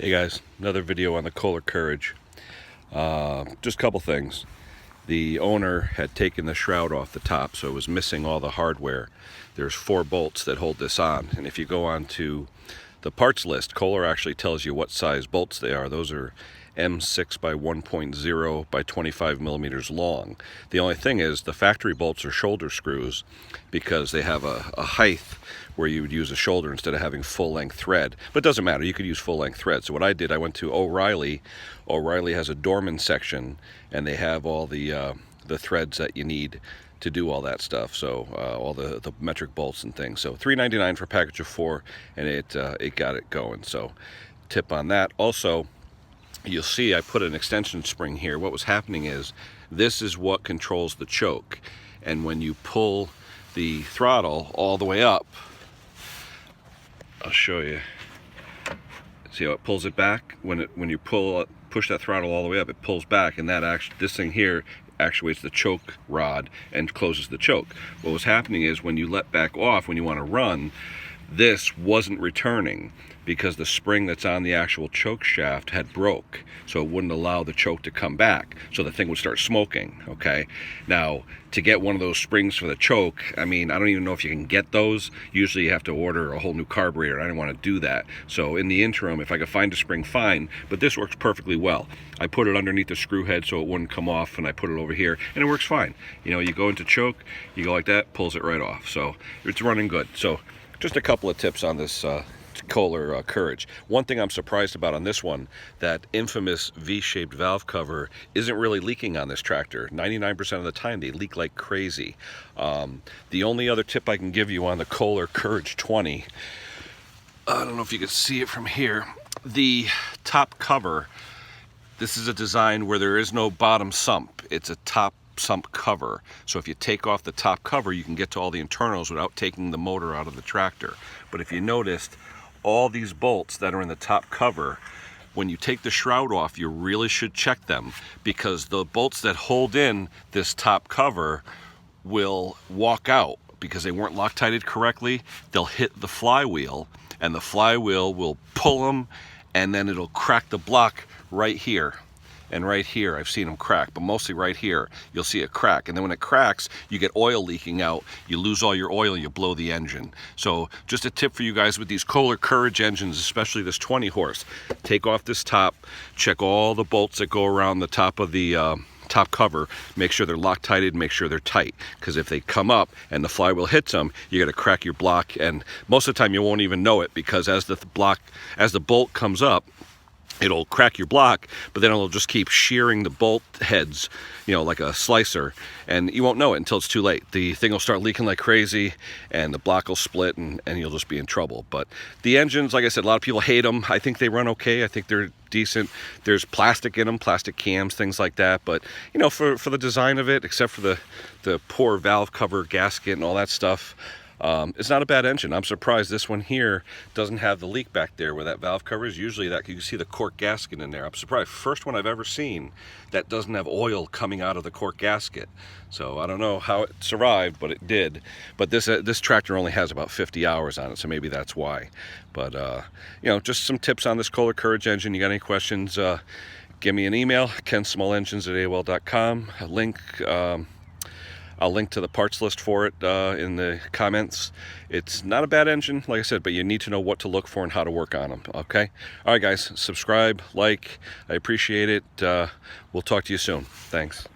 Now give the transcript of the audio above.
Hey guys, another video on the Kohler Courage. Just a couple things. The owner had taken the shroud off the top, so it was missing all the hardware. There's 4 bolts that hold this on, and if you go on to the parts list, Kohler actually tells you what size bolts they are. Those are M6 by 1.0 by 25 millimeters long. The only thing is the factory bolts are shoulder screws because they have a height where you would use a shoulder instead of having full-length thread. But it doesn't matter, you could use full-length thread. So what I did, I went to O'Reilly. O'Reilly has a Dorman section, and they have all the threads that you need to do all that stuff. So all the metric bolts and things. So $3.99 for a package of 4, and it got it going. So tip on that. Also, you'll see I put an extension spring here. What was happening is this is what controls the choke, and when you pull the throttle all the way up, I'll show you. See how it pulls it back? When you push that throttle all the way up, it pulls back, and this thing here actuates the choke rod and closes the choke. What was happening is when you let back off, when you want to run, this wasn't returning because the spring that's on the actual choke shaft had broke, so it wouldn't allow the choke to come back, so the thing would start smoking. Okay, now to get one of those springs for the choke, I mean, I don't even know if you can get those. Usually you have to order a whole new carburetor. I didn't want to do that, so in the interim, if I could find a spring, fine, but this works perfectly well. I put it underneath the screw head so it wouldn't come off, and I put it over here, and it works fine. You know, you go into choke, you go like that, pulls it right off, so it's running good. So just a couple of tips on this Kohler Courage. One thing I'm surprised about on this one, that infamous V-shaped valve cover isn't really leaking on this tractor. 99% of the time they leak like crazy. The only other tip I can give you on the Kohler Courage 20, I don't know if you can see it from here, the top cover, this is a design where there is no bottom sump. It's a top sump cover. So if you take off the top cover, you can get to all the internals without taking the motor out of the tractor. But if you noticed, all these bolts that are in the top cover, when you take the shroud off, you really should check them, because the bolts that hold in this top cover will walk out because they weren't Loctited correctly. They'll hit the flywheel, and the flywheel will pull them, and then it'll crack the block right here. And right here, I've seen them crack, but mostly right here, you'll see it crack. And then when it cracks, you get oil leaking out, you lose all your oil, you blow the engine. So just a tip for you guys with these Kohler Courage engines, especially this 20 horse, take off this top, check all the bolts that go around the top of the top cover, make sure they're Loctited, make sure they're tight, because if they come up and the flywheel hits them, you're going to crack your block, and most of the time you won't even know it, because as the bolt comes up, it'll crack your block, but then it'll just keep shearing the bolt heads, you know, like a slicer, and you won't know it until it's too late. The thing will start leaking like crazy, and the block will split, and you'll just be in trouble. But the engines, like I said, a lot of people hate them. I think they run okay. I think they're decent. There's plastic in them, plastic cams, things like that. But, you know, for the design of it, except for the poor valve cover gasket and all that stuff, it's not a bad engine. I'm surprised this one here doesn't have the leak back there where that valve cover is. Usually that you can see the cork gasket in there. I'm surprised. First one I've ever seen that doesn't have oil coming out of the cork gasket. So I don't know how it survived, but it did. But this tractor only has about 50 hours on it, so maybe that's why. But you know, just some tips on this Kohler Courage engine. You got any questions? Give me an email, kensmallengines@aol.com. I'll link to the parts list for it in the comments. It's not a bad engine, like I said, but you need to know what to look for and how to work on them, okay? All right, guys, subscribe, like. I appreciate it. We'll talk to you soon. Thanks.